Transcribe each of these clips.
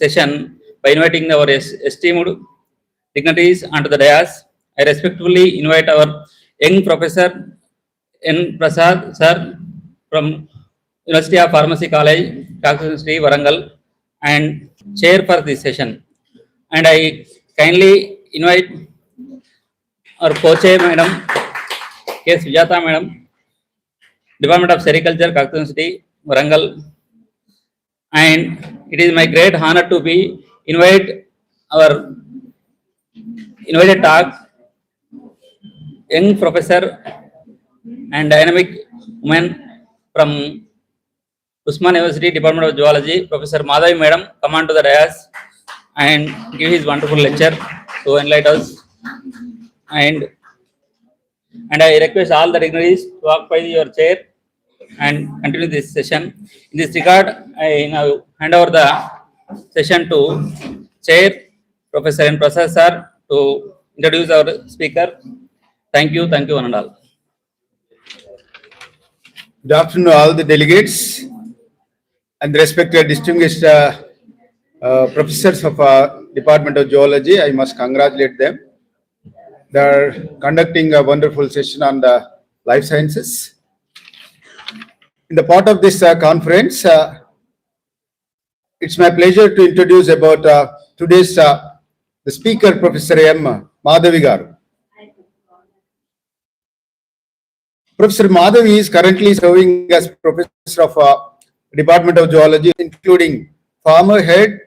session by inviting our esteemed dignitaries onto the dais. I respectfully invite our young Professor N. Prasad Sir from University of Pharmacy College, Dr. Sri Varangal, and chair for this session. And I kindly invite our co-chair, Madam K. Sujata, Madam, Department of Sericulture, Dr. Sri Varangal. And it is my great honor to be invite our invited talk, young professor and dynamic woman from Usman University, Department of Zoology, Professor Madhavi Madam, come on to the dais and give his wonderful lecture to enlighten us. And I request all the dignitaries to occupy your chair and continue this session. In this regard, I now hand over the session to Chair Professor N. Prasad Sir to introduce our speaker. Thank you, one and all. Good afternoon, all the delegates and the respected distinguished professors of Department of Zoology. I must congratulate them. They are conducting a wonderful session on the life sciences. In the part of this conference, it's my pleasure to introduce about today's the speaker, Professor M. Madhavi Garu. Professor Madhavi is currently serving as Professor of Department of Zoology, including former head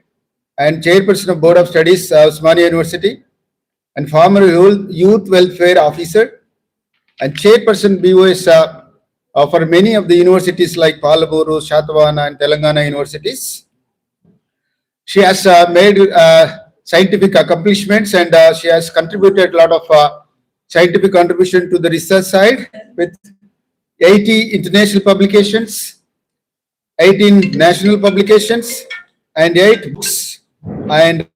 and chairperson of Board of Studies, Usmania University, and former Youth Welfare Officer and chairperson BOS for many of the universities like Palaburu, Shatavana, and Telangana universities. She has made scientific accomplishments and she has contributed a lot of scientific contribution to the research side with 80 international publications, 18 national publications, and 8 books, and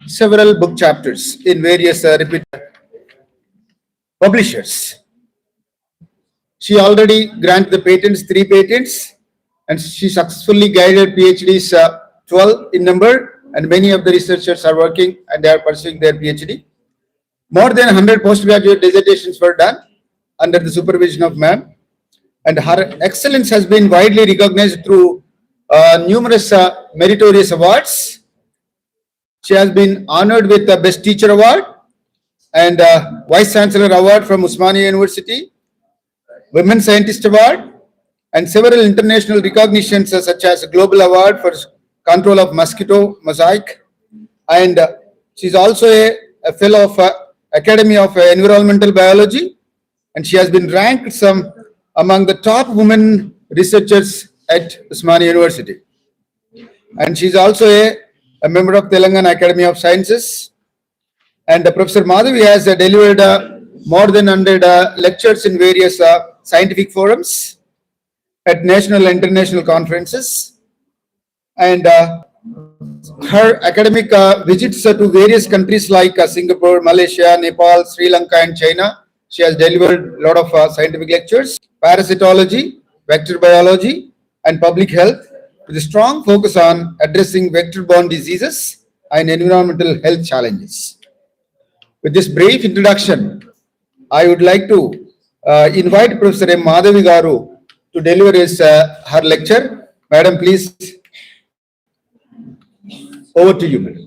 several book chapters in various reputed publishers. She already granted the patents, 3 patents, and she successfully guided PhDs 12 in number, and many of the researchers are working and they are pursuing their PhD. More than 100 postgraduate dissertations were done under the supervision of ma'am, and her excellence has been widely recognized through numerous meritorious awards. She has been honored with the Best Teacher Award and Vice Chancellor Award from Usmania University, Women Scientist Award, and several international recognitions such as Global Award for Control of Mosquito Mosaic. And she is also a fellow of Academy of Environmental Biology, and she has been ranked among the top women researchers at Usmania University. And she is also a member of Telangana Academy of Sciences. And Professor Madhavi has delivered more than 100 lectures in various scientific forums at national and international conferences. And her academic visits to various countries like Singapore, Malaysia, Nepal, Sri Lanka, and China. She has delivered a lot of scientific lectures, parasitology, vector biology, and public health, with a strong focus on addressing vector-borne diseases and environmental health challenges. With this brief introduction, I would like to invite Professor M. Madhavi Garu to deliver her lecture. Madam, please. Over to you, madam.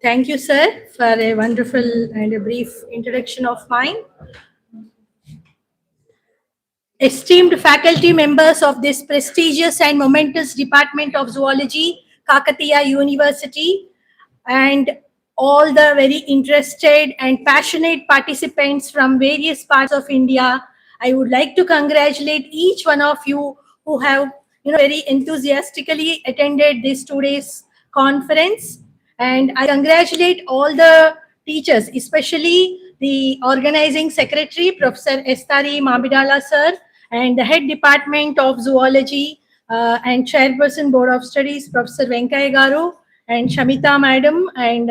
Thank you, sir, for a wonderful and a brief introduction of mine. Esteemed faculty members of this prestigious and momentous Department of Zoology, Kakatiya University, and all the very interested and passionate participants from various parts of India, I would like to congratulate each one of you who have very enthusiastically attended this today's conference. And I congratulate all the teachers, especially the organizing secretary, Professor Estari Mabidala sir, and the head department of zoology and chairperson Board of Studies, Professor Venkaya Garu, and Shamita madam, and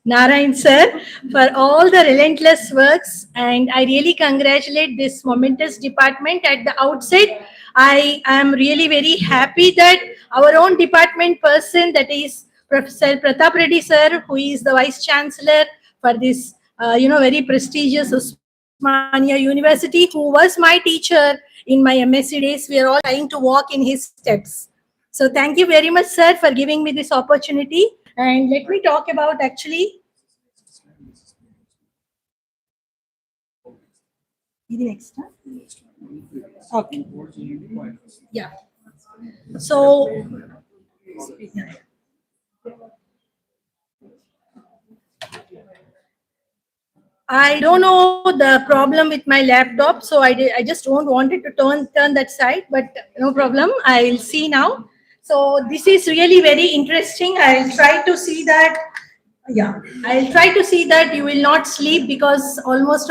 Narayan sir, for all the relentless works, and I really congratulate this momentous department at the outset. I am really very happy that our own department person, that is Professor Pratap Reddy sir, who is the Vice Chancellor for this, very prestigious Usmania University, who was my teacher in my MSc days. We are all trying to walk in his steps. So thank you very much, sir, for giving me this opportunity. And let me talk about actually. Is it next? Okay. Yeah. So, I don't know the problem with my laptop, so I just don't want it to turn that side, but no problem. I'll see now. So this is really very interesting. I'll try to see that. Yeah, I'll try to see that you will not sleep, because almost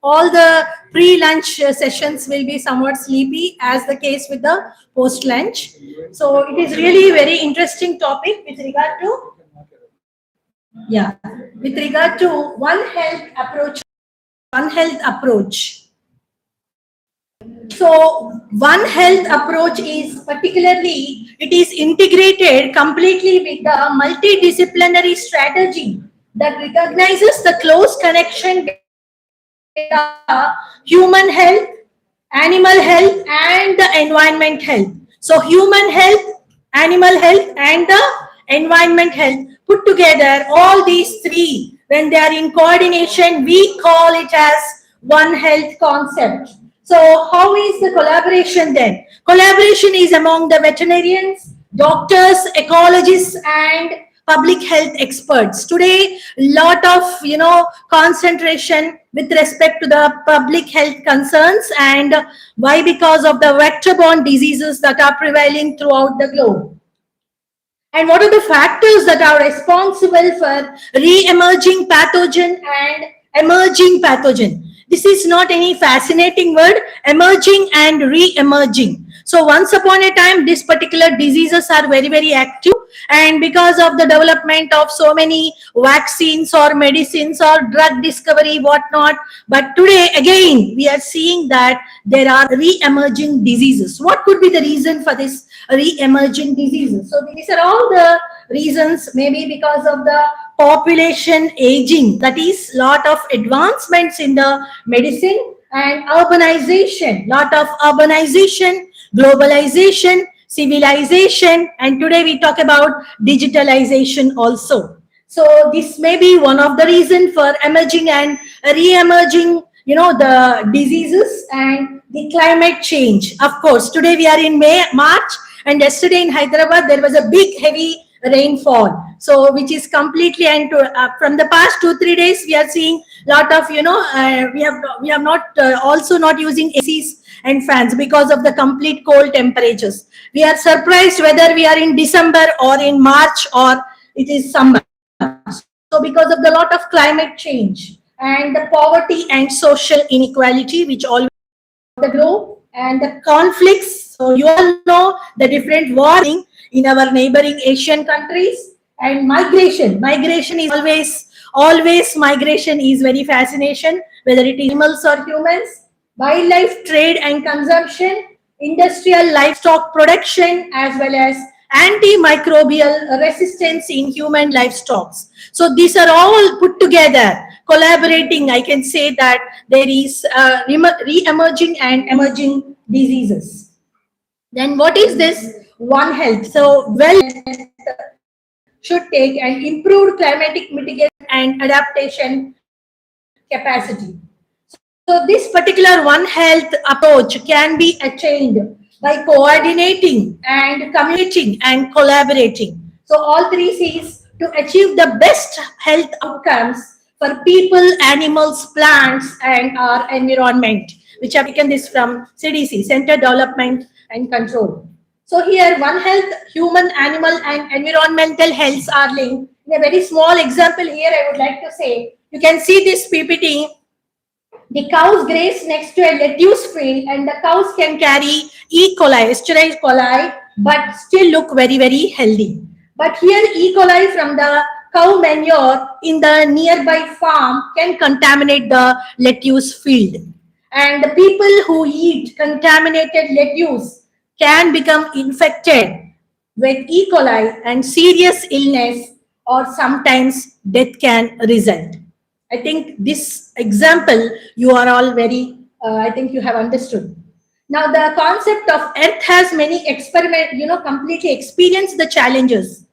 all the pre-lunch sessions will be somewhat sleepy, as the case with the post-lunch. So it is really very interesting topic with regard to, yeah, with regard to One Health approach. One Health approach. So One Health approach is particularly, it is integrated completely with the multidisciplinary strategy that recognizes the close connection between the human health, animal health, and the environment health. So human health, animal health, and the environment health put together, all these three, when they are in coordination, we call it as One Health concept. So how is the collaboration then? Collaboration is among the veterinarians, doctors, ecologists, and public health experts. Today, lot of concentration with respect to the public health concerns, and why? Because of the vector-borne diseases that are prevailing throughout the globe. And what are the factors that are responsible for re-emerging pathogen and emerging pathogen? This is not any fascinating word, emerging and re-emerging. So once upon a time, these particular diseases are very, very active, and because of the development of so many vaccines or medicines or drug discovery, whatnot, but today again we are seeing that there are re-emerging diseases. What could be the reason for this re-emerging diseases? So these are all the reasons, maybe because of the population aging, that is lot of advancements in the medicine, and urbanization, lot of urbanization, globalization, civilization, and today we talk about digitalization also. So this may be one of the reasons for emerging and re-emerging, the diseases, and the climate change. Of course, today we are in March, and yesterday in Hyderabad there was a big heavy rainfall, so which is completely, and from the past 2-3 days we are seeing lot of we have not also not using ACs and fans because of the complete cold temperatures. We are surprised whether we are in December or in March or it is summer. So because of the lot of climate change and the poverty and social inequality which always the globe, and the conflicts. So you all know the different wars in our neighboring Asian countries, and migration. Migration is always migration is very fascination, whether it is animals or humans. Wildlife trade and consumption, industrial livestock production, as well as antimicrobial resistance in human livestock. So these are all put together, collaborating. I can say that there is re-emerging and emerging diseases. Then what is this One Health? So well should take an improved climatic mitigation and adaptation capacity. So this particular One Health approach can be attained by coordinating and communicating and collaborating. So all three C's to achieve the best health outcomes for people, animals, plants, and our environment, which have taken this from CDC, Center Development and Control. So here, One Health, human, animal, and environmental health are linked. In a very small example here, I would like to say, you can see this PPT. The cows graze next to a lettuce field, and the cows can carry E. coli, Escherichia coli, but still look very, very healthy. But here E. coli from the cow manure in the nearby farm can contaminate the lettuce field. And the people who eat contaminated lettuce can become infected with E. coli, and serious illness or sometimes death can result. I think this example you are all very, I think you have understood. Now the concept of earth has many completely experienced the challenges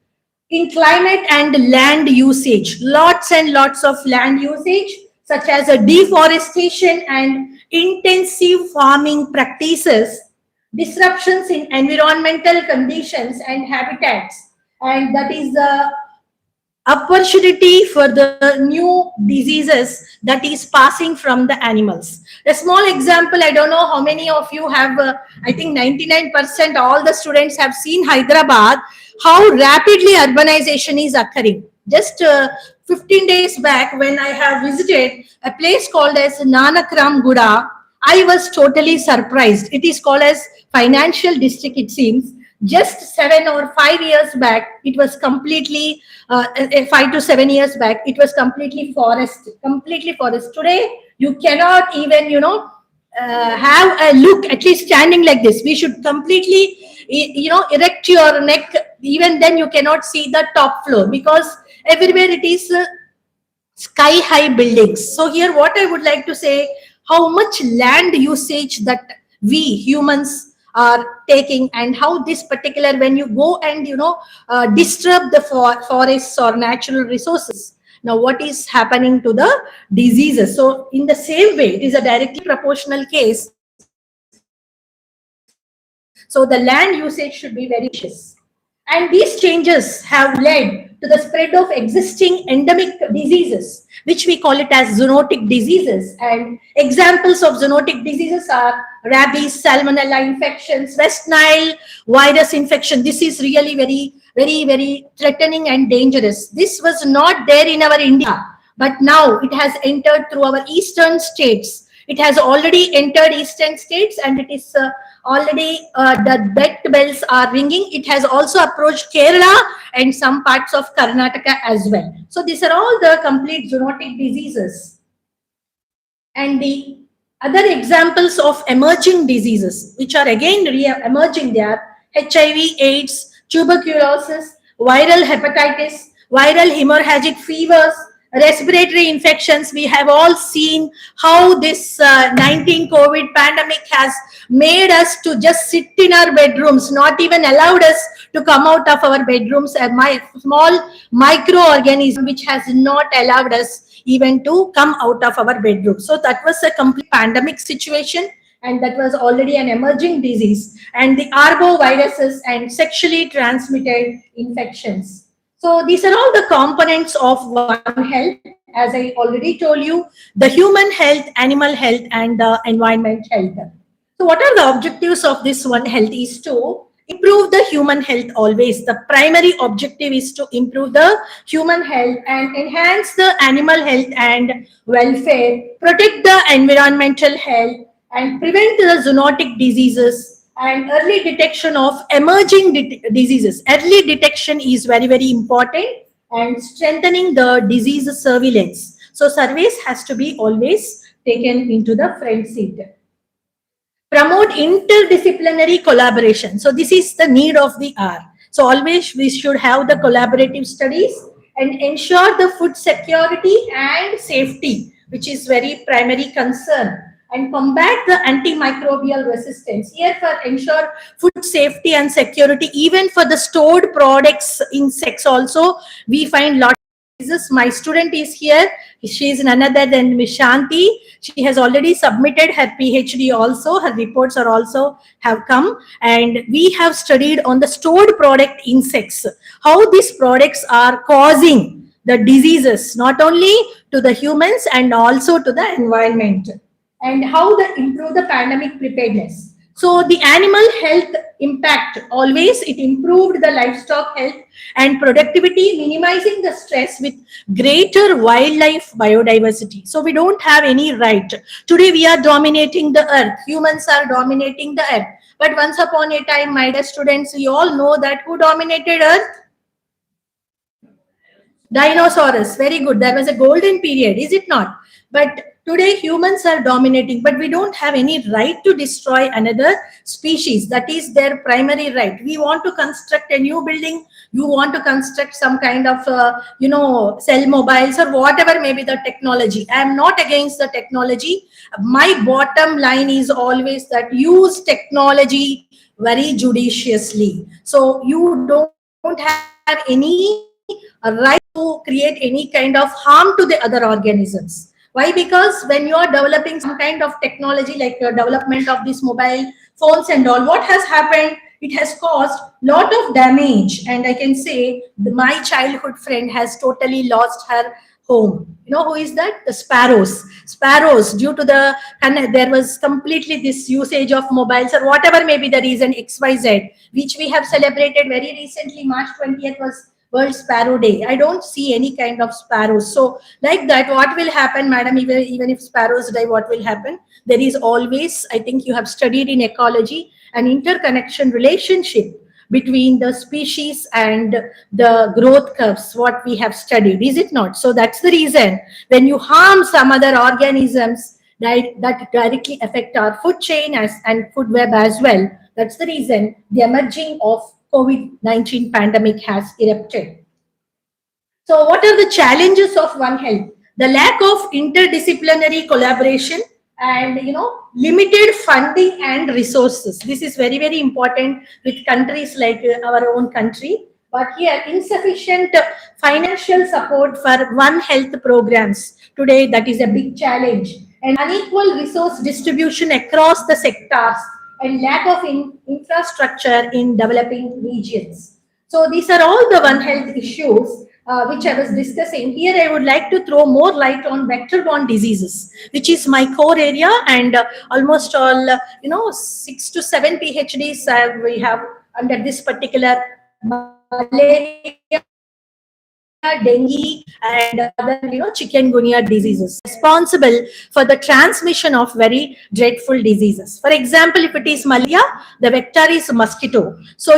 in climate and land usage. Lots and lots of land usage, such as a deforestation and intensive farming practices, disruptions in environmental conditions and habitats, and that is the opportunity for the new diseases that is passing from the animals. A small example, I don't know how many of you have, I think 99% all the students have seen Hyderabad, how rapidly urbanization is occurring. Just 15 days back when I have visited a place called as Nanakram Guda, I was totally surprised. It is called as financial district, it seems. Just 7 or 5 years back, it was completely 5 to 7 years back, it was completely forest, completely forest. Today, you cannot even, have a look, at least standing like this. We should completely, erect your neck. Even then, you cannot see the top floor because everywhere it is sky high buildings. So here, what I would like to say, how much land usage that we humans are taking, and how this particular, when you go and disturb the forests or natural resources, now what is happening to the diseases. So in the same way, it is a directly proportional case. So the land usage should be very conscious. And these changes have led to the spread of existing endemic diseases, which we call it as zoonotic diseases. And examples of zoonotic diseases are rabies, salmonella infections, West Nile virus infection. This is really very, very, very threatening and dangerous. This was not there in our India, but now it has entered through our eastern states. It has already entered eastern states, and it is already the death bells are ringing. It has also approached Kerala and some parts of Karnataka as well. So these are all the complete zoonotic diseases. And the other examples of emerging diseases, which are again emerging, they are HIV, AIDS, tuberculosis, viral hepatitis, viral hemorrhagic fevers, respiratory infections. We have all seen how this 19 COVID pandemic has made us to just sit in our bedrooms, not even allowed us to come out of our bedrooms. A small microorganism which has not allowed us even to come out of our bedroom. So that was a complete pandemic situation, and that was already an emerging disease. And the arboviruses and sexually transmitted infections. So these are all the components of One Health. As I already told you, the human health, animal health, and the environment health. So what are the objectives of this One Health is to improve the human health always. The primary objective is to improve the human health and enhance the animal health and welfare, protect the environmental health, and prevent the zoonotic diseases, and early detection of emerging diseases. Early detection is very, very important, and strengthening the disease surveillance. So surveys has to be always taken into the front seat. Promote interdisciplinary collaboration. So this is the need of the hour. So always we should have the collaborative studies and ensure the food security and safety, which is very primary concern, and combat the antimicrobial resistance. Here for ensure food safety and security, even for the stored products, insects also, we find lots of diseases. My student is here. She is none other than Ms. Shanti. She has already submitted her PhD also. Her reports are also have come. And we have studied on the stored product insects, how these products are causing the diseases, not only to the humans and also to the environment, and how they improve the pandemic preparedness. So the animal health impact, always it improved the livestock health and productivity, minimizing the stress with greater wildlife biodiversity. So we don't have any right. Today we are dominating the earth. Humans are dominating the earth. But once upon a time, my dear students, you all know that who dominated earth? Dinosaurs, very good. There was a golden period, is it not? But today humans are dominating, but we don't have any right to destroy another species. That is their primary right. We want to construct a new building. You want to construct some kind of, cell mobiles or whatever may be the technology. I am not against the technology. My bottom line is always that use technology very judiciously. So you don't have any right to create any kind of harm to the other organisms. Why? Because when you are developing some kind of technology like development of these mobile phones and all, what has happened? It has caused lot of damage, and I can say my childhood friend has totally lost her home. You know who is that? The sparrows. Sparrows, due to the, and there was completely this usage of mobiles or whatever may be the reason XYZ, which we have celebrated very recently. March 20th was World Sparrow Day. I don't see any kind of sparrows. So, like that, what will happen, madam? Even if sparrows die, what will happen? There is always, I think you have studied in ecology, an interconnection relationship between the species and the growth curves, what we have studied, is it not? So that's the reason when you harm some other organisms, that directly affect our food chain and food web as well. That's the reason the emerging of COVID-19 pandemic has erupted. So what are the challenges of One Health? The lack of interdisciplinary collaboration and limited funding and resources. This is very, very important with countries like our own country. But here, insufficient financial support for One Health programs. Today, that is a big challenge. And unequal resource distribution across the sectors and lack of infrastructure in developing regions. So these are all the One Health issues which I was discussing. Here I would like to throw more light on vector-borne diseases, which is my core area, and almost all, 6 to 7 PhDs we have under this particular malaria, dengue, and other, chikungunya diseases, responsible for the transmission of very dreadful diseases. For example, if it is malaria, the vector is mosquito. So,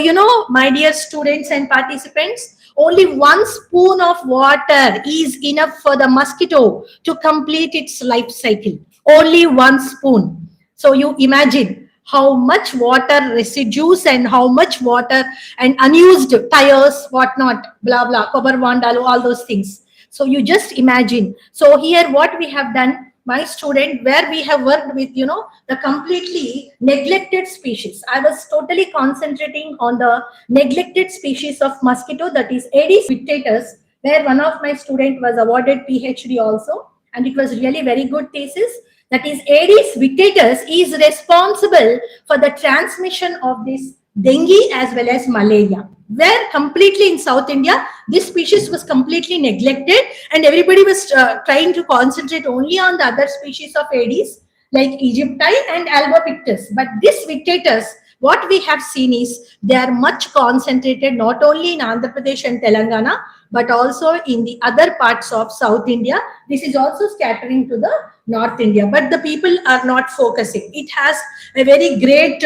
my dear students and participants, only 1 spoon of water is enough for the mosquito to complete its life cycle. Only 1 spoon. So you imagine how much water residues and how much water and unused tires, whatnot, blah, blah, cover vandalo, all those things. So you just imagine. So here what we have done, my student, where we have worked with, the completely neglected species. I was totally concentrating on the neglected species of mosquito, that is Aedes vittatus, where one of my student was awarded PhD also. And it was really very good thesis. That is Aedes vittatus is responsible for the transmission of this dengue as well as malaria, where completely in South India, this species was completely neglected and everybody was trying to concentrate only on the other species of Aedes like Egypti and albopictus. But this vittatus, what we have seen is they are much concentrated not only in Andhra Pradesh and Telangana, but also in the other parts of South India. This is also scattering to the North India, but the people are not focusing. It has a very great,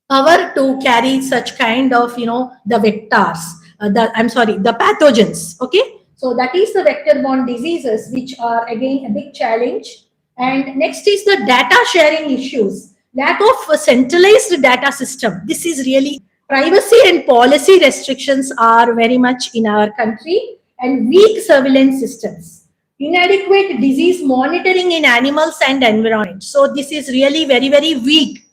power to carry such kind of, the vectors, the pathogens. Okay. So that is the vector-borne diseases, which are again a big challenge. And next is the data sharing issues. Lack of a centralized data system. This is really privacy and policy restrictions are very much in our country, and weak surveillance systems. Inadequate disease monitoring in animals and environment. So this is really very, very weak,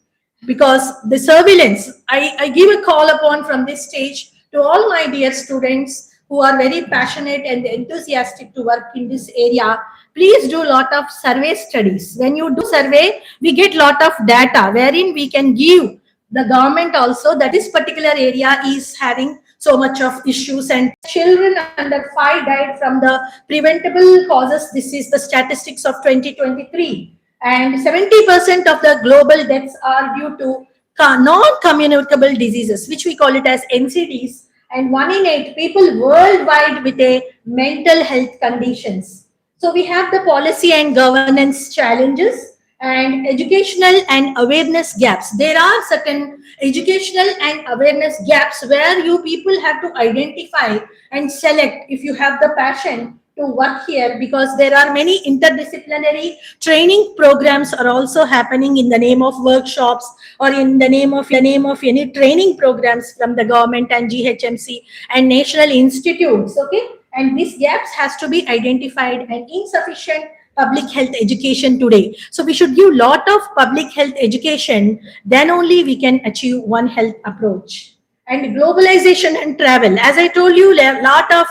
because the surveillance, I give a call upon from this stage to all my dear students who are very passionate and enthusiastic to work in this area. Please do a lot of survey studies. When you do survey, we get lot of data wherein we can give the government also that this particular area is having so much of issues, and children under 5 died from the preventable causes. This is the statistics of 2023. And 70% of the global deaths are due to non-communicable diseases, which we call it as NCDs. And 1 in 8 people worldwide with a mental health conditions. So we have the policy and governance challenges. And educational and awareness gaps. There are certain educational and awareness gaps where you people have to identify and select if you have the passion to work here, because there are many interdisciplinary training programs are also happening in the name of workshops or in the name of any training programs from the government and GHMC and national institutes. Okay, and these gaps has to be identified, and insufficient public health education today. So we should give lot of public health education, then only we can achieve one health approach. And globalization and travel, as I told you, lot of,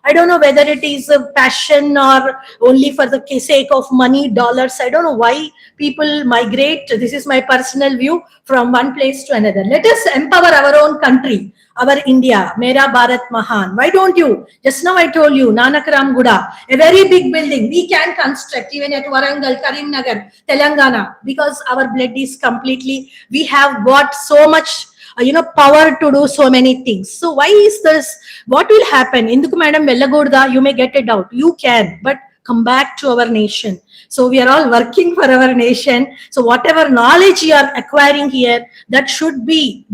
I don't know whether it is a passion or only for the sake of money, dollars. I don't know why people migrate. This is my personal view, from one place to another. Let us empower our own country, our India. Mera Bharat Mahan. Why don't you? Just now I told you, Nanakaram Guda, a very big building we can construct even at Warangal, Karimnagar, Telangana, because our blood is completely, we have got so much power to do so many things. So why is this? What will happen? Induku madam Vellagurda, you may get a doubt. You can, but come back to our nation. So we are all working for our nation. So whatever knowledge you are acquiring here, that should be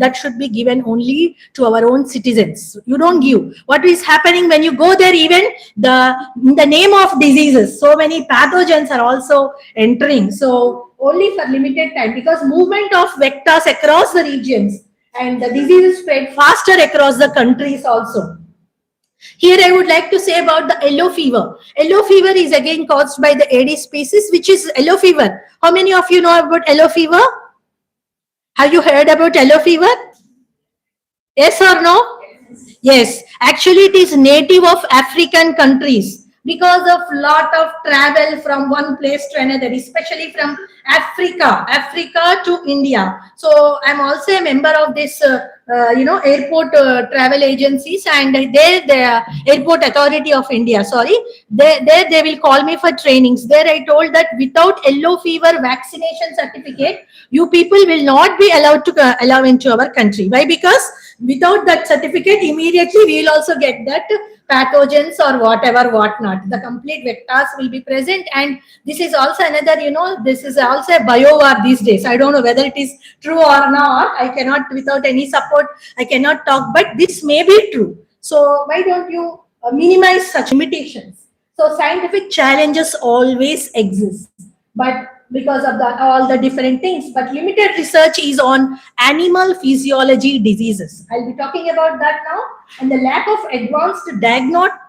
given only to our own citizens. You don't give. What is happening when you go there? Even in the name of diseases, so many pathogens are also entering. So only for limited time, because movement of vectors across the regions, and the disease spread faster across the countries also. Here I would like to say about the yellow fever. Yellow fever is again caused by the Aedes species, which is yellow fever. How many of you know about yellow fever? Have you heard about yellow fever? Yes or no? Yes. Actually, it is native of African countries because of lot of travel from one place to another, especially from Africa to India. So I'm also a member of this, airport travel agencies, and the Airport Authority of India. Sorry, they will call me for trainings. There I told that without yellow fever vaccination certificate, you people will not be allowed to allow into our country. Why? Because without that certificate, immediately we will also get that pathogens or whatnot. The complete vectors will be present, and this is also another, this is also a biowar these days. I don't know whether it is true or not. I cannot, without any support, I cannot talk, but this may be true. So why don't you minimize such limitations? So scientific challenges always exist, but because of all the different things, but limited research is on animal physiology diseases. I'll be talking about that now. And the lack of advanced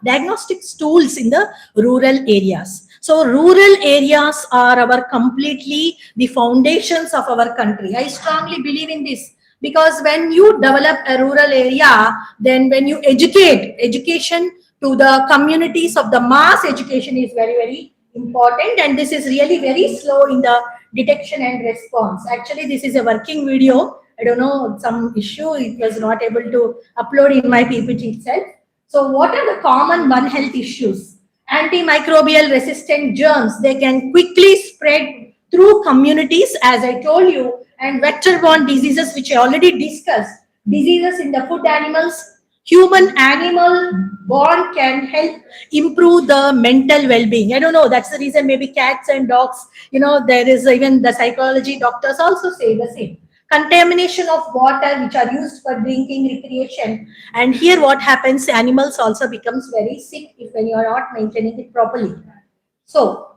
diagnostic tools in the rural areas. So rural areas are our completely the foundations of our country. I strongly believe in this, because when you develop a rural area, then when you education to the communities of the mass education is very, very important, and this is really very slow in the detection and response. Actually, this is a working video. I don't know, some issue, it was not able to upload in my PPT itself. So what are the common One Health issues? Antimicrobial resistant germs, they can quickly spread through communities, as I told you, and vector-borne diseases, which I already discussed. Diseases in the food animals, human-animal bond can help improve the mental well-being. I don't know, that's the reason maybe cats and dogs, there is even the psychology doctors also say the same. Contamination of water, which are used for drinking, recreation. And here what happens, animals also becomes very sick when you are not maintaining it properly. So,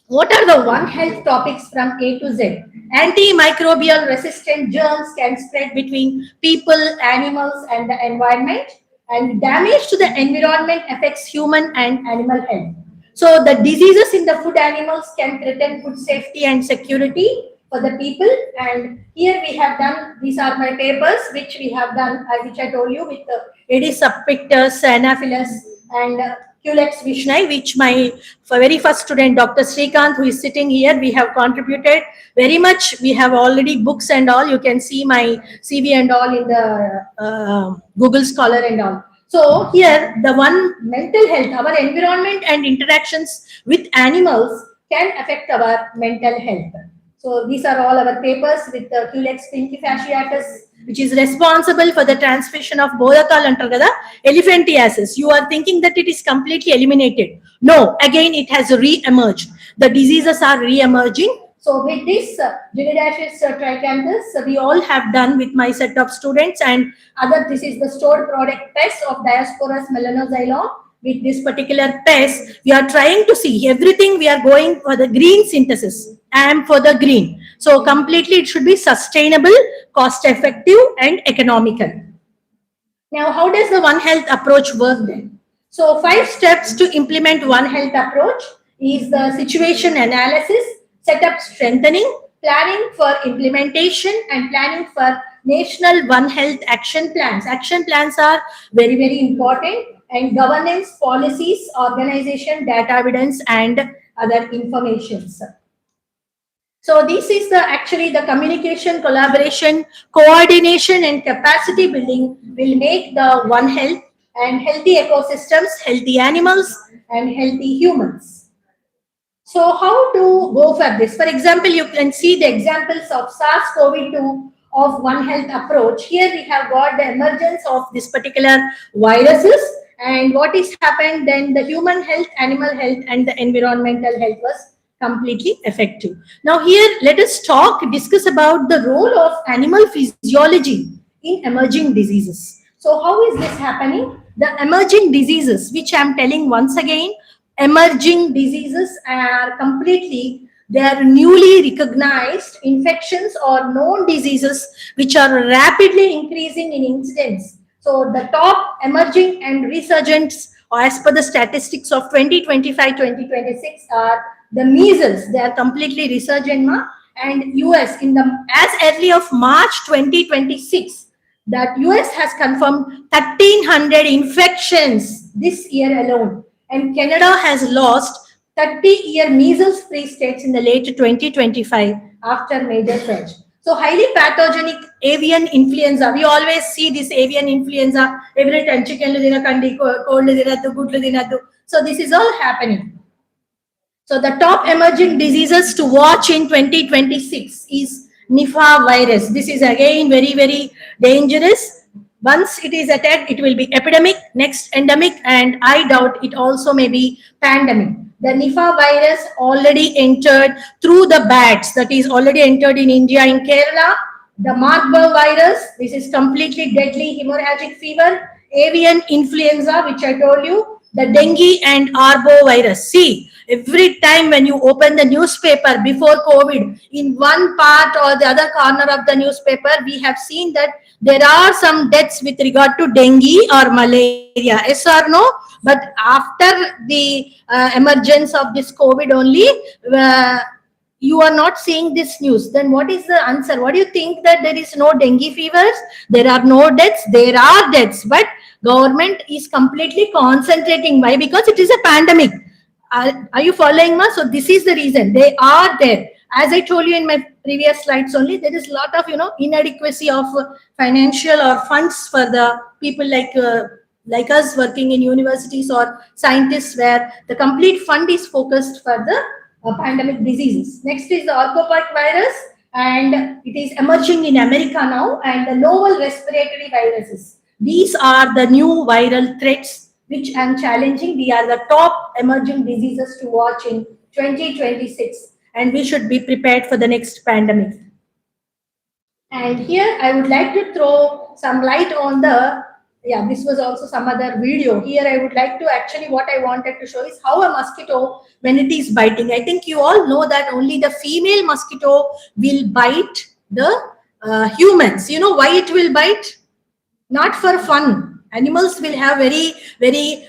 what are the One Health topics from A to Z? Antimicrobial resistant germs can spread between people, animals, and the environment, and damage to the environment affects human and animal health. So the diseases in the food animals can threaten food safety and security for the people. And here we have done, these are my papers which we have done, which I told you, with the Aedes subpictus, Anopheles, and Culex vishni, which my very first student, Dr. Srikanth, who is sitting here, we have contributed very much. We have already books and all. You can see my CV and all in the Google Scholar and all. So here, the one mental health, our environment and interactions with animals can affect our mental health. So these are all our papers with the Culex pinkiefasciatus, which is responsible for the transmission of Bodakal Antargada elephantiasis. You are thinking that it is completely eliminated. No, again it has re-emerged. The diseases are re-emerging. So with this Gigadashes tricanthus, we all have done with my set of students and other. This is the stored product pest of Diasporas melanoxylon. With this particular pest, we are trying to see everything. We are going for the green synthesis. I am for the green. So completely it should be sustainable, cost effective and economical. Now, how does the One Health approach work then? So 5 steps to implement One Health approach is the situation analysis, setup strengthening, planning for implementation and planning for national One Health action plans. Action plans are very, very important, and governance, policies, organization, data evidence and other informations. So this is the actually the communication, collaboration, coordination and capacity building will make the One Health and healthy ecosystems, healthy animals and healthy humans. So how to go for this? For example, you can see the examples of SARS-CoV-2 of One Health approach. Here we have got the emergence of this particular viruses and what is happened then the human health, animal health and the environmental health was completely effective. Now here let us discuss about the role of animal physiology in emerging diseases. So how is this happening? The emerging diseases, which I am telling once again, emerging diseases are completely, they are newly recognized infections or known diseases which are rapidly increasing in incidence. So the top emerging and resurgents as per the statistics of 2025-2026 are the measles. They are completely resurgent, and US in the as early of March 2026, that US has confirmed 1,300 infections this year alone, and Canada has lost 30-year measles-free states in the late 2025 after major surge. So highly pathogenic avian influenza. We always see this avian influenza every time. Chicken dinakandi, cold dinadu, good dinadu. So this is all happening. So the top emerging diseases to watch in 2026 is Nipah virus. This is again very, very dangerous. Once it is attacked, it will be epidemic, next endemic, and I doubt it also may be pandemic. The Nipah virus already entered through the bats, that is already entered in India, in Kerala. The Marburg virus, this is completely deadly hemorrhagic fever. Avian influenza, which I told you, the dengue and arbovirus. See, every time when you open the newspaper before COVID, in one part or the other corner of the newspaper, we have seen that there are some deaths with regard to dengue or malaria. Yes or no? But after the emergence of this COVID only, you are not seeing this news. Then what is the answer? What do you think, that there is no dengue fevers? There are no deaths? There are deaths, but government is completely concentrating. Why? Because it is a pandemic. Are you following me? So this is the reason they are there. As I told you in my previous slides only, there is a lot of inadequacy of financial or funds for the people like us working in universities or scientists, where the complete fund is focused for the pandemic diseases. Next is the orthopox virus, and it is emerging in America now, and the novel respiratory viruses. These are the new viral threats which I am challenging. We are the top emerging diseases to watch in 2026, and we should be prepared for the next pandemic. And here I would like to throw some light on this was also some other video. Here I would like to actually, what I wanted to show is how a mosquito, when it is biting, I think you all know that only the female mosquito will bite the humans. You know why it will bite? Not for fun. Animals will have very, very,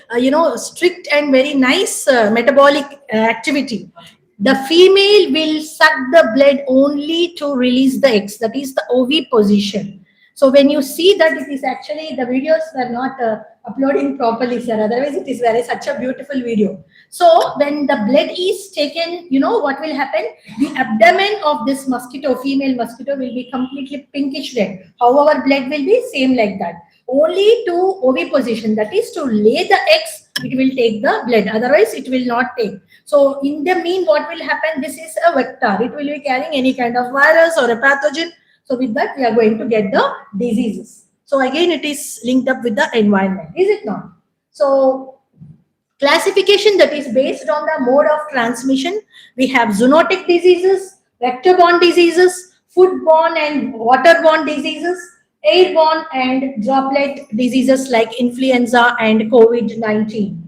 strict and very nice metabolic activity. The female will suck the blood only to release the eggs. That is the OV position. So when you see that, it is actually, the videos were not uploading properly, sir. Otherwise, it is such a beautiful video. So when the blood is taken, what will happen? The abdomen of this mosquito, female mosquito, will be completely pinkish red. However, blood will be same like that. Only to OV position, that is to lay the eggs, it will take the blood. Otherwise, it will not take. So in the mean, what will happen? This is a vector. It will be carrying any kind of virus or a pathogen. So with that, we are going to get the diseases. So again, it is linked up with the environment, is it not? So classification, that is based on the mode of transmission. We have zoonotic diseases, vector-borne diseases, food-borne and water-borne diseases, airborne and droplet diseases like influenza and COVID-19.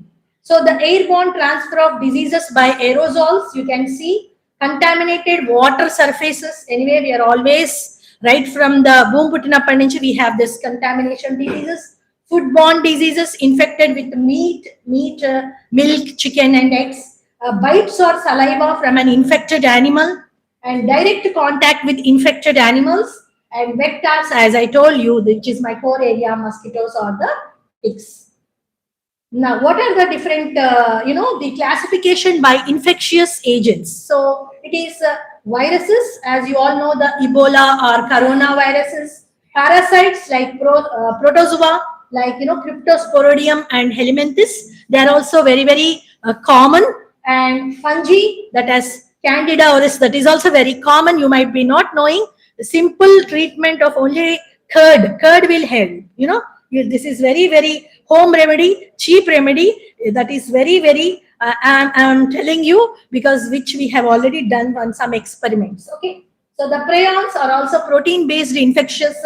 So the airborne transfer of diseases by aerosols, you can see contaminated water surfaces. Anyway, we are always, right from the boom puttinappa nunchi, we have this contamination diseases, foodborne diseases infected with meat, milk, chicken and eggs, bites or saliva from an infected animal, and direct contact with infected animals, and vectors, as I told you, which is my core area, mosquitoes or the ticks. Now, what are the different, the classification by infectious agents? So, it is viruses, as you all know, the Ebola or coronaviruses, parasites like protozoa, like, Cryptosporidium and Helminths. They are also very, very common. And fungi, that as Candida auris, that is also very common. You might be not knowing. The simple treatment of only curd will help. This is very, very home remedy, cheap remedy. That is very, very, I'm telling you, because which we have already done on some experiments. Okay. So the prions are also protein-based infectious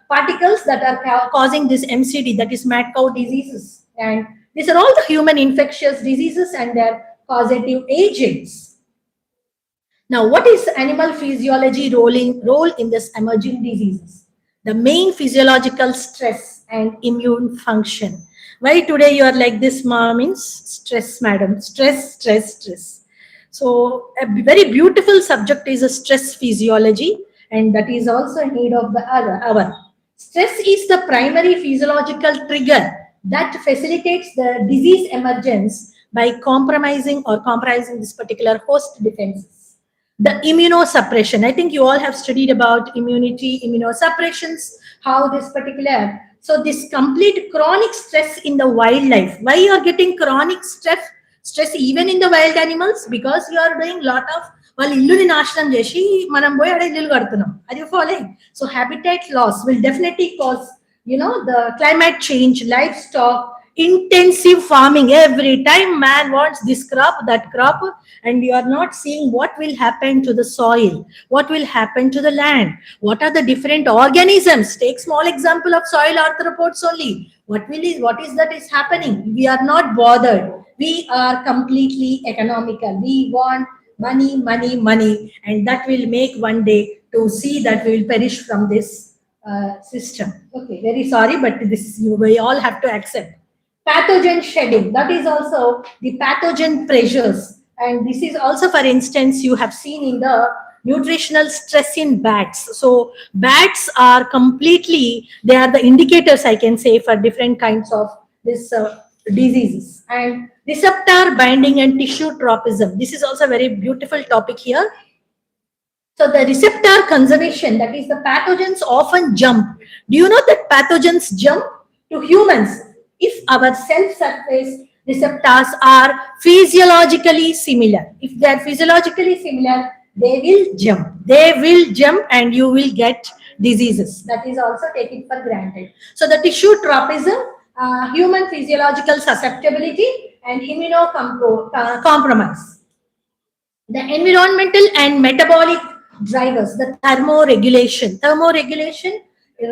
particles that are causing this MCD, that is mad cow diseases. And these are all the human infectious diseases and their causative agents. Now, what is animal physiology role in this emerging diseases? The main physiological stress and immune function. Why today you are like this, ma, means stress, madam. Stress. So a very beautiful subject is a stress physiology, and that is also a need of the hour. Stress is the primary physiological trigger that facilitates the disease emergence by compromising this particular host defenses. The immunosuppression, I think you all have studied about immunity, immunosuppressions, how this particular, so this complete chronic stress in the wildlife. Why you are getting chronic stress even in the wild animals? Because you are doing lot of, well, illu national cheshi manam boy ade illu kadtunam. Are you following? So habitat loss will definitely cause, the climate change, livestock, intensive farming. Every time man wants this crop, that crop, and you are not seeing what will happen to the soil, what will happen to the land, what are the different organisms. Take small example of soil arthropods only. What is that is happening? We are not bothered. We are completely economical. We want money, and that will make one day to see that we will perish from this system. Okay, very sorry, but this we all have to accept. Pathogen shedding, that is also the pathogen pressures, and this is also, for instance, you have seen in the nutritional stress in bats. So bats are completely, they are the indicators, I can say, for different kinds of this diseases. And receptor binding and tissue tropism, this is also a very beautiful topic here. So the receptor conservation, that is the pathogens often jump. Do you know that pathogens jump to humans if our cell surface receptors are physiologically similar? If they are physiologically similar, they will jump. They will jump and you will get diseases. That is also taken for granted. So the tissue tropism, human physiological susceptibility and immunocompromise. The environmental and metabolic drivers, the thermoregulation,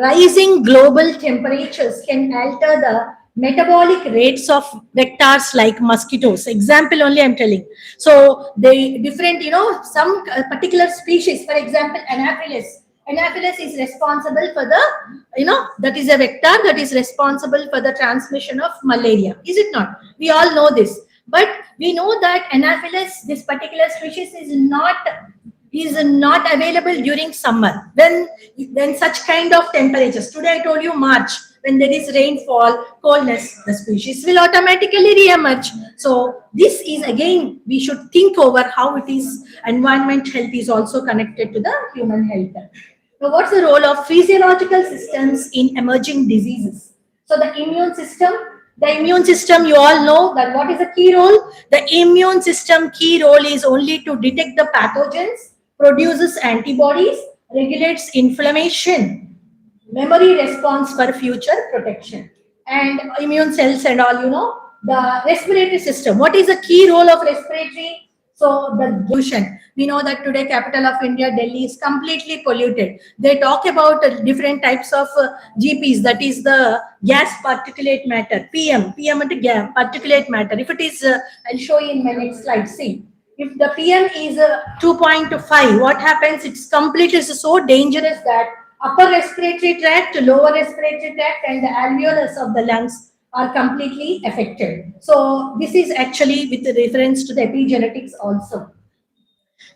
rising global temperatures can alter the metabolic rates of vectors like mosquitoes. Example only I'm telling. So they different, some particular species, for example, Anopheles. Anopheles is responsible for the, that is a vector that is responsible for the transmission of malaria. Is it not? We all know this. But we know that Anopheles, this particular species, is not available during summer. When such kind of temperatures, today I told you March, when there is rainfall, coldness, the species will automatically re-emerge. So this is, again, we should think over how it is, environment health is also connected to the human health. Now, what's the role of physiological systems in emerging diseases? So the immune system, you all know that what is the key role? The immune system key role is only to detect the pathogens, produces antibodies, regulates inflammation, memory response for future protection, and immune cells and all, the respiratory system. What is the key role of respiratory So the pollution, we know that today capital of India, Delhi, is completely polluted. They talk about different types of GPs, that is the gas particulate matter, PM and gas particulate matter. If it is, I'll show you in my next slide. See, if the PM is 2.5, what happens? It's completely so dangerous that upper respiratory tract, lower respiratory tract, and the alveolus of the lungs are completely affected. So this is actually with reference to the epigenetics also.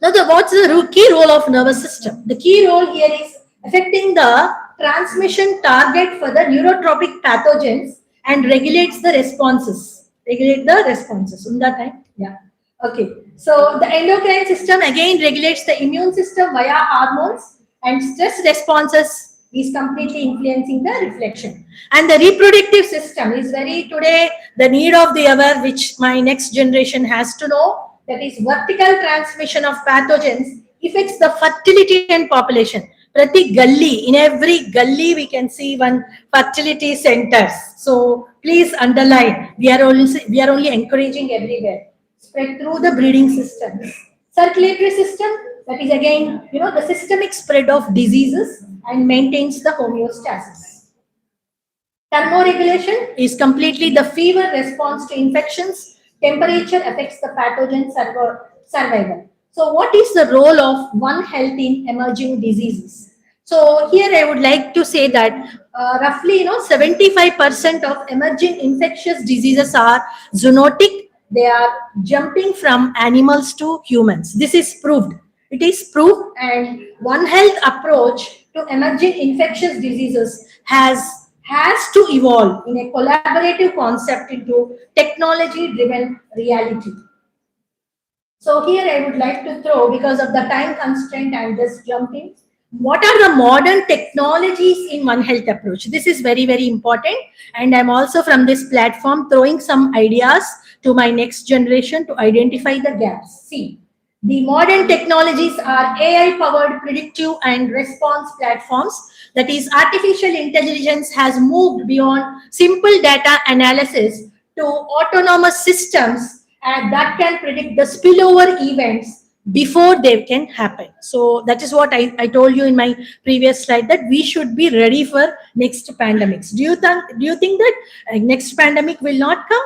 Now, what's the key role of nervous system? The key role here is affecting the transmission target for the neurotropic pathogens and regulates the responses. Regulate the responses. In that time, yeah. Okay. So the endocrine system again regulates the immune system via hormones, and stress responses is completely influencing the reflection. And the reproductive system is very today the need of the hour, which my next generation has to know. That is vertical transmission of pathogens affects the fertility and population. Prati gully, in every gully we can see one fertility centers. So please underline, we are only encouraging everywhere. Spread through the breeding systems. Circulatory system, that is again, the systemic spread of diseases and maintains the homeostasis. Thermoregulation is completely the fever response to infections. Temperature affects the pathogen survival. So what is the role of One Health in emerging diseases? So here I would like to say that roughly 75% of emerging infectious diseases are zoonotic. They are jumping from animals to humans. This is proved. It is proved, and One Health approach to emerging infectious diseases has to evolve in a collaborative concept into technology-driven reality. So here I would like to throw, because of the time constraint, I'm just jumping. What are the modern technologies in One Health approach? This is very, very important. And I'm also from this platform throwing some ideas to my next generation to identify the gaps. See, the modern technologies are AI-powered predictive and response platforms. That is, artificial intelligence has moved beyond simple data analysis to autonomous systems that can predict the spillover events before they can happen. So that is what I told you in my previous slide, that we should be ready for next pandemics. Do you think that next pandemic will not come?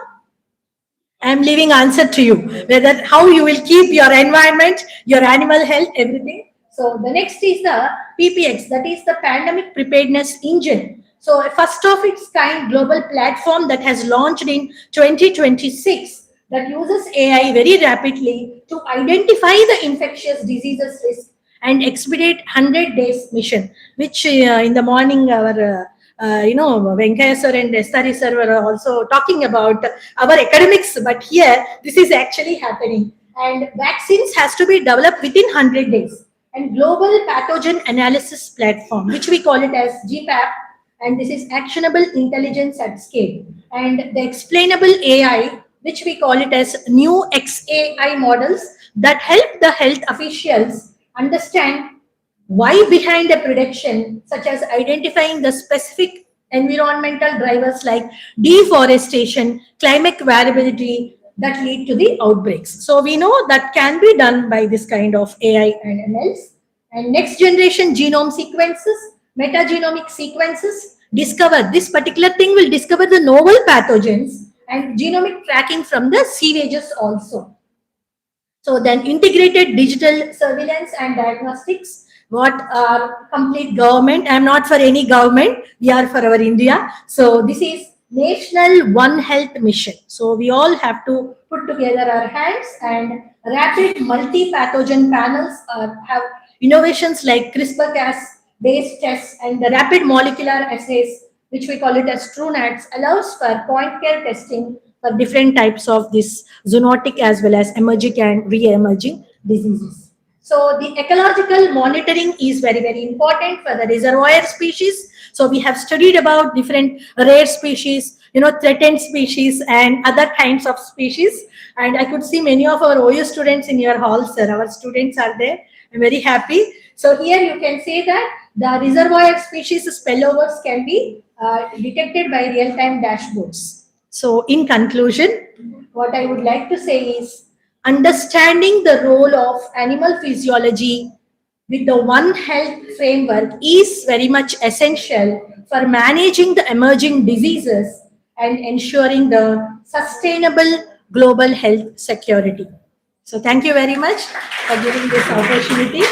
I am leaving answer to you, whether how you will keep your environment, your animal health, everything. So the next is the PPX, that is the Pandemic Preparedness Engine. So a first of its kind global platform that has launched in 2026 that uses AI very rapidly to identify the infectious diseases risk and expedite 100 days mission, which in the morning our Venkaya sir and SRE sir were also talking about our academics, but here this is actually happening. And vaccines has to be developed within 100 days. And global pathogen analysis platform, which we call it as GPAP, and this is actionable intelligence at scale. And the explainable AI, which we call it as new XAI models that help the health officials understand why behind a prediction, such as identifying the specific environmental drivers like deforestation, climate variability that lead to the outbreaks. So we know that can be done by this kind of AI and MLs. And next generation genome sequences, metagenomic sequences, discover this particular thing will discover the novel pathogens, and genomic tracking from the sewages also. So then integrated digital surveillance and diagnostics, what are complete government. I am not for any government, we are for our India. So this is National One Health Mission. So we all have to put together our hands, and rapid multi-pathogen panels have innovations like CRISPR-Cas based tests, and the rapid molecular assays, which we call it as TrueNATs, allows for point care testing for different types of this zoonotic as well as emerging and re-emerging diseases. So the ecological monitoring is very, very important for the reservoir species. So we have studied about different rare species, threatened species and other kinds of species. And I could see many of our OU students in your hall, sir. Our students are there. I'm very happy. So here you can say that the reservoir species spillovers can be detected by real-time dashboards. So in conclusion, what I would like to say is, understanding the role of animal physiology with the One Health framework is very much essential for managing the emerging diseases and ensuring the sustainable global health security. So thank you very much for giving this opportunity.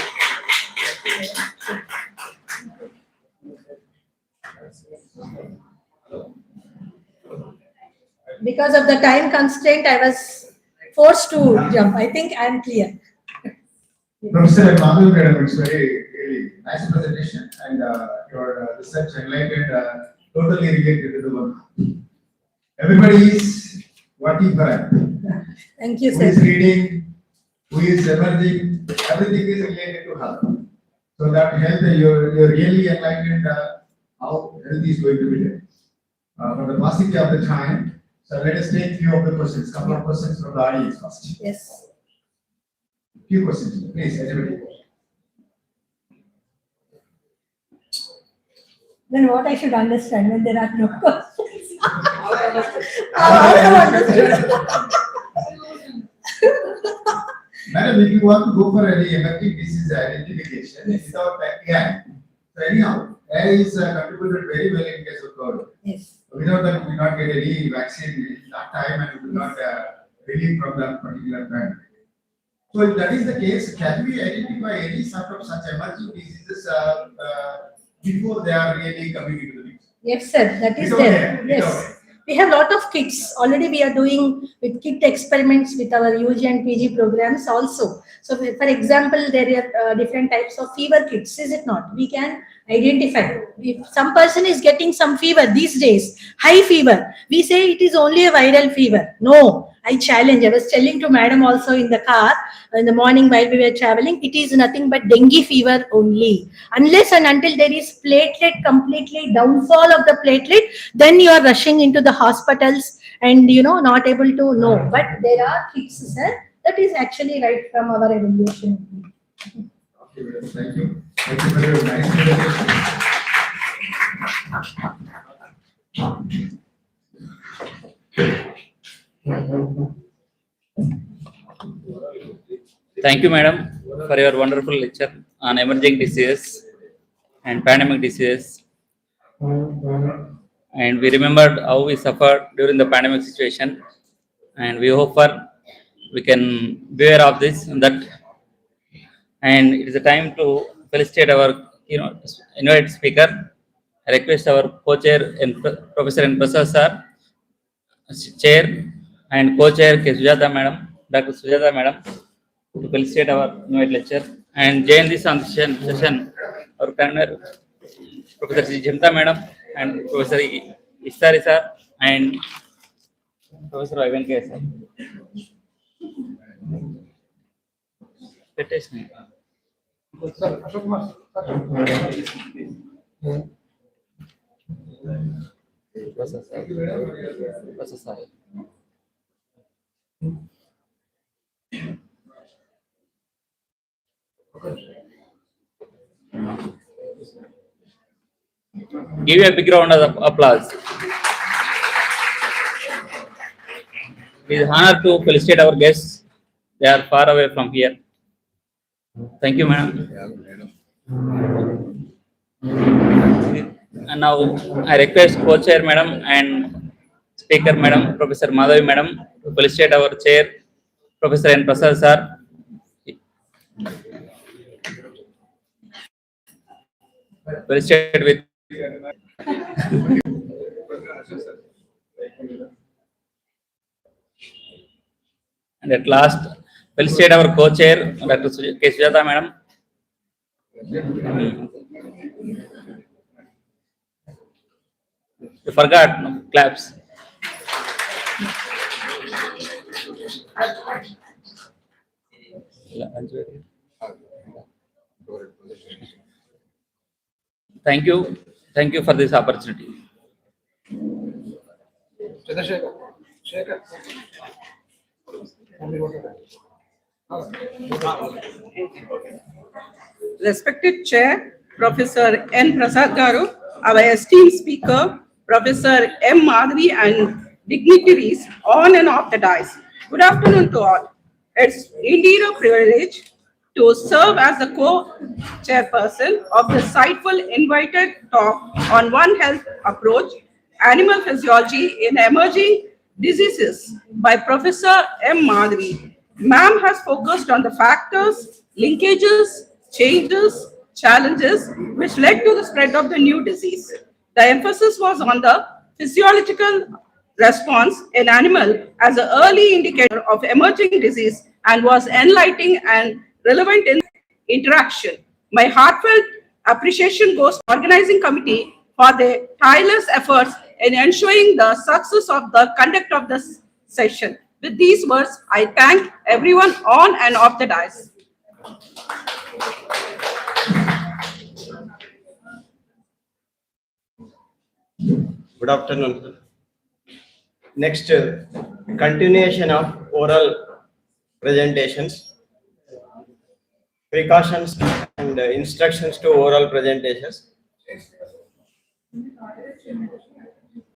Because of the time constraint, I was forced to jump. I think I am clear. Professor Madhavi Madam, it's very really nice presentation and your research enlightened totally related to the work. Everybody is working for it. Thank you, Who is sir. reading, who is emerging, everything is related to health. So that health, you're really enlightened how health is going to be there. For the paucity of the time, so let us take few of the questions, couple of questions from the audience first. Yes. Few questions, please, everybody. Then what I should understand when there are no questions? I also understood. Madam, if you want to go for any emerging disease identification without AI, so anyhow, AI is contributed very well in case of COVID. Yes. Without that, we will not get any vaccine in that time and we will not relieve from that particular time. So if that is the case, can we identify any sort of such emerging diseases before they are really coming into the picture? Yes, sir. That is Without there. AI, Yes. without AI. We have lot of kits. Already we are doing with kit experiments with our UG and PG programs also. So for example, there are different types of fever kits, is it not? We can identify. If some person is getting some fever these days, high fever, we say it is only a viral fever. No, I challenge. I was telling to madam also in the car in the morning while we were traveling, it is nothing but dengue fever only. Unless and until there is platelet completely downfall of the platelet, then you are rushing into the hospitals and not able to know. But there are kits, sir. That is actually right from our evaluation. Okay, madam, thank you. Thank you for your nice presentation. Thank you, madam, for your wonderful lecture on emerging diseases and pandemic diseases. And we remembered how we suffered during the pandemic situation, and we hope we can beware of this and that. And it is a time to felicitate our invited speaker. I request our co-chair and professor and professor sir, chair and co-chair K. Sujata madam, Dr. Sujata madam, to felicitate our invited lecture and join this on session our partner Professor C. Jimta madam and Professor Istari sir and Professor Ivan K. sir. Petition. Professor sir. Give you a big round of applause. It is an honor to felicitate our guests. They are far away from here. Thank you, madam. And now I request co-chair madam and speaker madam, Professor Madhavi madam, to felicitate our chair, Professor and Prasad sir. Felicitate with. And at last, felicitate our co-chair, Dr. K. Sujata madam. You forgot, no? Claps. Thank you for this opportunity. Respected Chair, Professor N. Prasad Garu, our esteemed speaker, Professor M. Madhavi, and dignitaries on and off the dais. Good afternoon to all. It's indeed a privilege to serve as the co-chairperson of the insightful invited talk on One Health Approach, Animal Physiology in Emerging Diseases by Professor M. Madhavi. Ma'am has focused on the factors, linkages, changes, challenges which led to the spread of the new disease. The emphasis was on the physiological response in animal as an early indicator of emerging disease and was enlightening and relevant in interaction. My heartfelt appreciation goes to organizing committee for their tireless efforts in ensuring the success of the conduct of this session. With these words, I thank everyone on and off the dais. Good afternoon. Next, continuation of oral presentations, precautions and instructions to oral presentations.